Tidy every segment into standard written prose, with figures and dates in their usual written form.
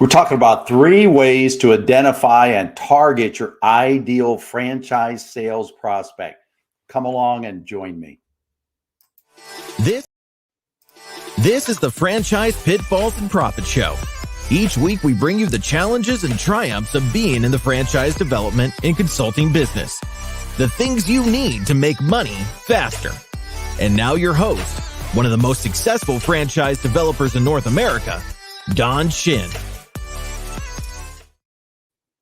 We're talking about 3 ways to identify and target your ideal franchise sales prospect. Come along and join me. This this is the Franchise Pitfalls and Profit Show. Each week we bring you the challenges and triumphs of being in the franchise development and consulting business. The things you need to make money faster. And now your host, one of the most successful franchise developers in North America, Don Shin.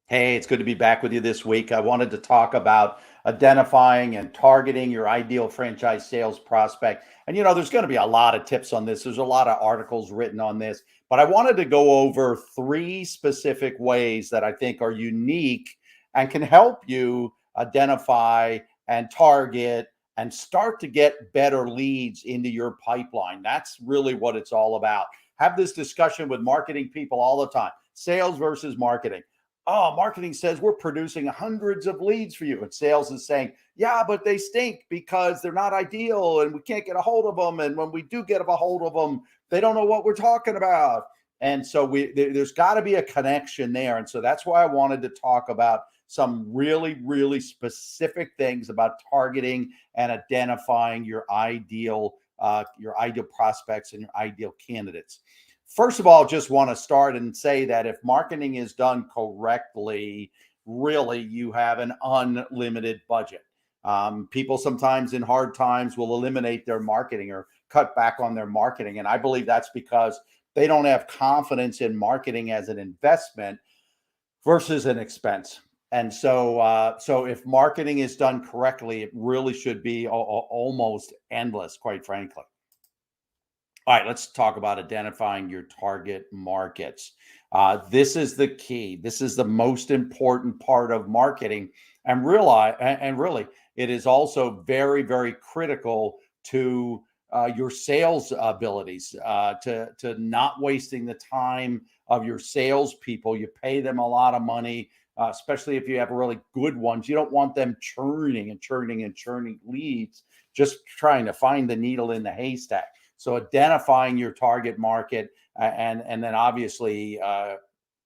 Hey, it's good to be back with you this week. I wanted to talk about identifying and targeting your ideal franchise sales prospect. And, there's going to be a lot of tips on this. There's a lot of articles written on this, but I wanted to go over 3 specific ways that I think are unique and can help you identify and target and start to get better leads into your pipeline. That's really what it's all about. Have this discussion with marketing people all the time. Sales versus marketing. Oh, marketing says we're producing hundreds of leads for you. And sales is saying, yeah, but they stink because they're not ideal and we can't get a hold of them. And when we do get a hold of them, they don't know what we're talking about. And so there's got to be a connection there. And so that's why I wanted to talk about some really, really specific things about targeting and identifying your ideal prospects and your ideal candidates. First of all, just want to start and say that if marketing is done correctly, really you have an unlimited budget. People sometimes in hard times will eliminate their marketing or cut back on their marketing. And I believe that's because they don't have confidence in marketing as an investment versus an expense. And so if marketing is done correctly, it really should be almost endless, quite frankly. All right, let's talk about identifying your target markets. This is the key. This is the most important part of marketing, and really, it is also very, very critical to your sales abilities. To not wasting the time of your salespeople. You pay them a lot of money, especially if you have really good ones. You don't want them churning leads, just trying to find the needle in the haystack. So identifying your target market and then obviously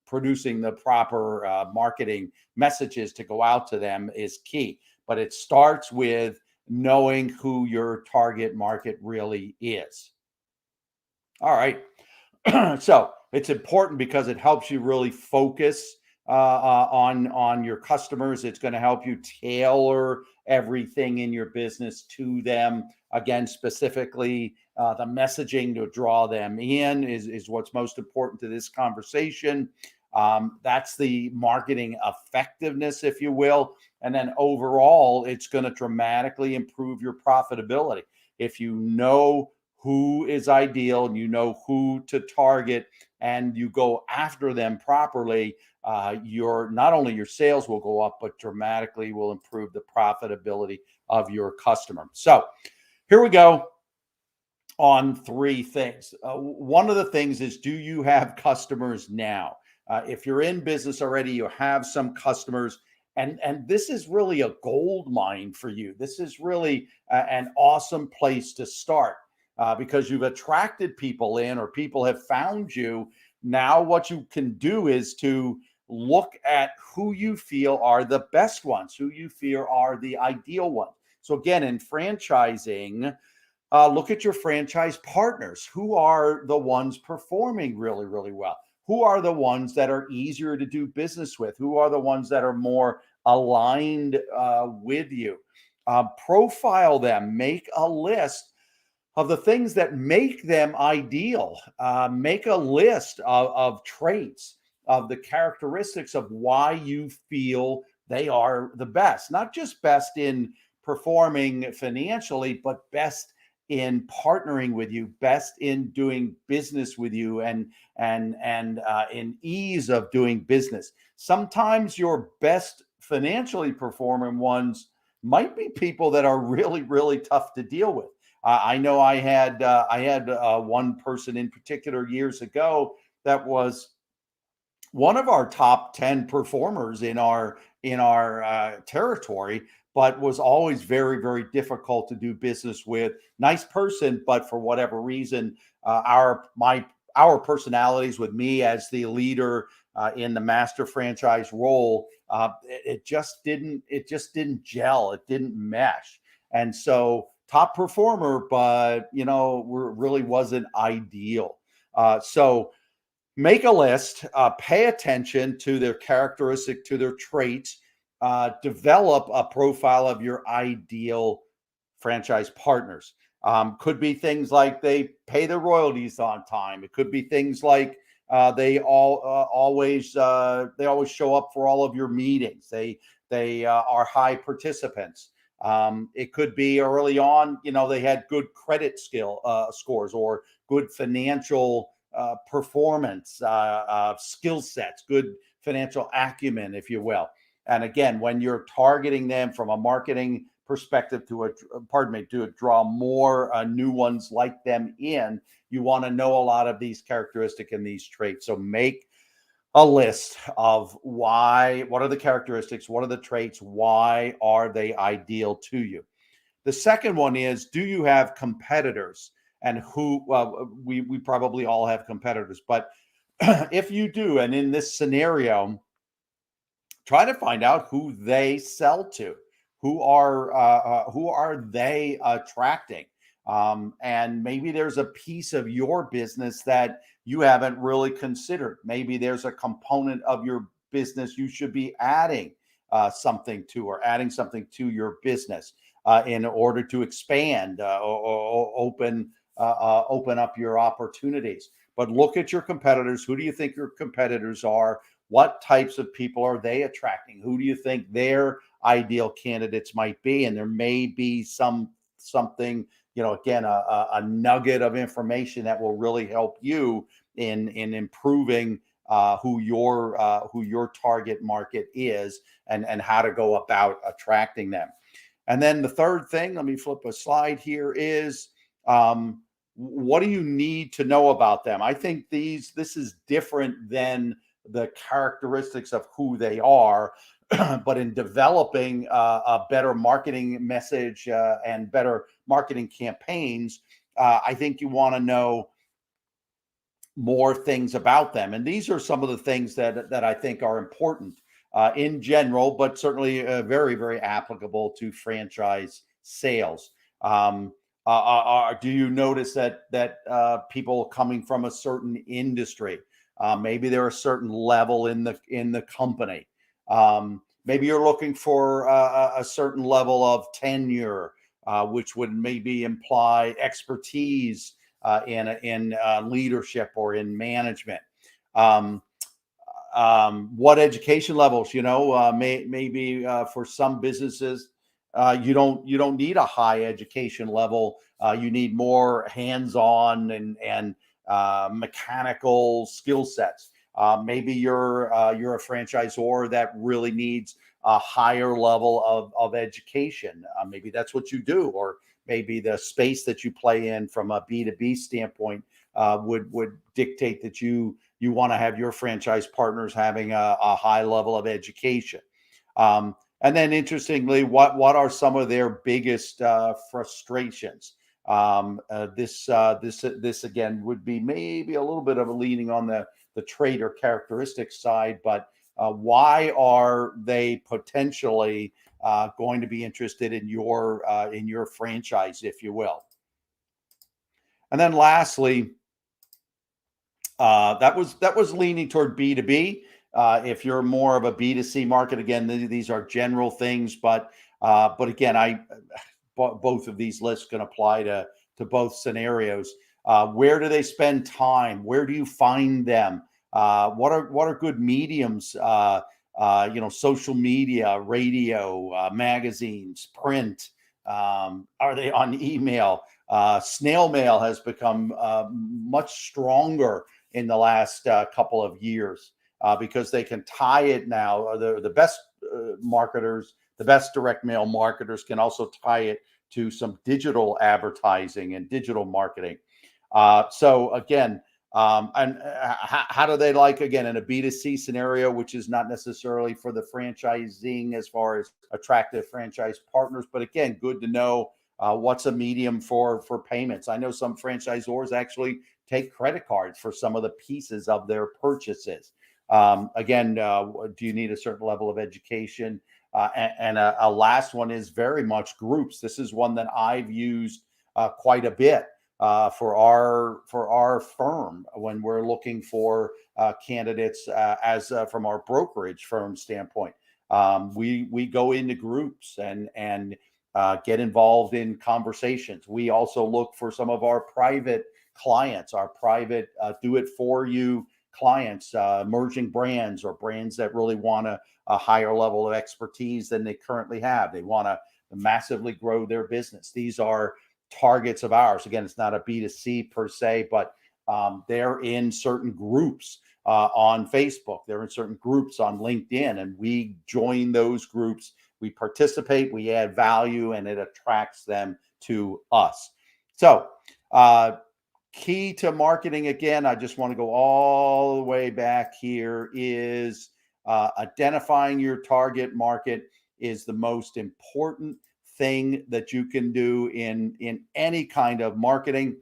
producing the proper marketing messages to go out to them is key. But it starts with knowing who your target market really is. All right. So it's important because it helps you really focus on your customers. It's going to help you tailor everything in your business to them. Again, specifically, the messaging to draw them in is what's most important to this conversation. That's the marketing effectiveness, if you will. And then overall, it's going to dramatically improve your profitability. If you know who is ideal and you know who to target and you go after them properly, not only your sales will go up, but dramatically will improve the profitability of your customer. So here we go on 3 things. One of the things is, do you have customers now? If you're in business already, you have some customers, and this is really a gold mine for you. This is really an awesome place to start because you've attracted people in, or people have found you. Now what you can do is to look at who you feel are the best ones, who you feel are the ideal ones. So again, in franchising, look at your franchise partners. Who are the ones performing really, really well? Who are the ones that are easier to do business with? Who are the ones that are more aligned with you? Profile them. Make a list of the things that make them ideal. Make a list of traits, of the characteristics of why you feel they are the best. Not just best in performing financially, but best in partnering with you, best in doing business with you, and in ease of doing business. Sometimes your best financially performing ones might be people that are really, really tough to deal with. I know I had one person in particular years ago that was one of our top 10 performers in our territory, but was always very, very difficult to do business with. Nice person, but for whatever reason, our personalities, with me as the leader in the master franchise role, it just didn't gel. It didn't mesh. And so top performer, but really wasn't ideal. So make a list, pay attention to their characteristic, to their traits, develop a profile of your ideal franchise partners. Could be things like they pay their royalties on time. It could be things like they always show up for all of your meetings. They are high participants. It could be early on, they had good credit scores, or good financial performance, skill sets, good financial acumen, if you will. And again, when you're targeting them from a marketing perspective to draw more new ones like them in, you want to know a lot of these characteristics and these traits. So make a list of what are the characteristics, what are the traits, why are they ideal to you. The second one is, do you have competitors? And we probably all have competitors, but if you do, and in this scenario, try to find out who they sell to, who are they attracting, and maybe there's a piece of your business that you haven't really considered. Maybe there's a component of your business you should be adding something to, or adding something to your business in order to expand, or open up your opportunities. But look at your competitors. Who do you think your competitors are? What types of people are they attracting? Who do you think their ideal candidates might be? And there may be something, again, a nugget of information that will really help you in improving who your target market is, and how to go about attracting them. And then the third thing, let me flip a slide here, is what do you need to know about them? I think this is different than the characteristics of who they are, but in developing a better marketing message and better marketing campaigns, I think you want to know more things about them. And these are some of the things that I think are important in general, but certainly very, very applicable to franchise sales. Do you notice that people coming from a certain industry, maybe they're a certain level in the company, maybe you're looking for a certain level of tenure, which would maybe imply expertise in leadership or in management. What education levels, maybe for some businesses, you don't need a high education level. You need more hands-on and mechanical skill sets. Maybe you're a franchisor that really needs a higher level of education. Maybe that's what you do, or maybe the space that you play in from a B2B standpoint would dictate that you want to have your franchise partners having a high level of education. And then, interestingly, what are some of their biggest frustrations? This again would be maybe a little bit of a leaning on the trait or characteristic side, but why are they potentially going to be interested in your franchise, if you will? And then, lastly, that was leaning toward B2B. If you're more of a B2C market, again, these are general things, but again, both of these lists can apply to both scenarios. Where do they spend time? Where do you find them? What are good mediums? Social media, radio, magazines, print. Are they on email? Snail mail has become much stronger in the last couple of years because they can tie it now. The best marketers, the best direct mail marketers, can also tie it to some digital advertising and digital marketing. So again, and how do they like, again, in a B2C scenario, which is not necessarily for the franchising as far as attractive franchise partners, but again, good to know what's a medium for payments. I know some franchisors actually take credit cards for some of the pieces of their purchases. Again, do you need a certain level of education? And a last one is very much groups. This is one that I've used quite a bit for our firm when we're looking for candidates as from our brokerage firm standpoint. We go into groups and get involved in conversations. We also look for some of our private clients, our private do it for you clients, emerging brands or brands that really want a higher level of expertise than they currently have. They want to massively grow their business. These are targets of ours. Again, it's not a B2C per se, but they're in certain groups on Facebook. They're in certain groups on LinkedIn, and we join those groups. We participate, we add value, and it attracts them to us. So, key to marketing, again, I just want to go all the way back here, is identifying your target market is the most important thing that you can do in any kind of marketing.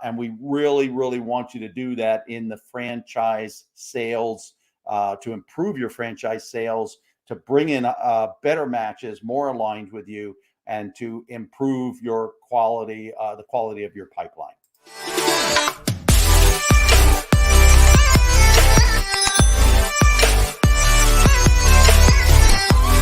And we really, really want you to do that in the franchise sales to improve your franchise sales, to bring in better matches, more aligned with you, and to improve your quality, the quality of your pipeline.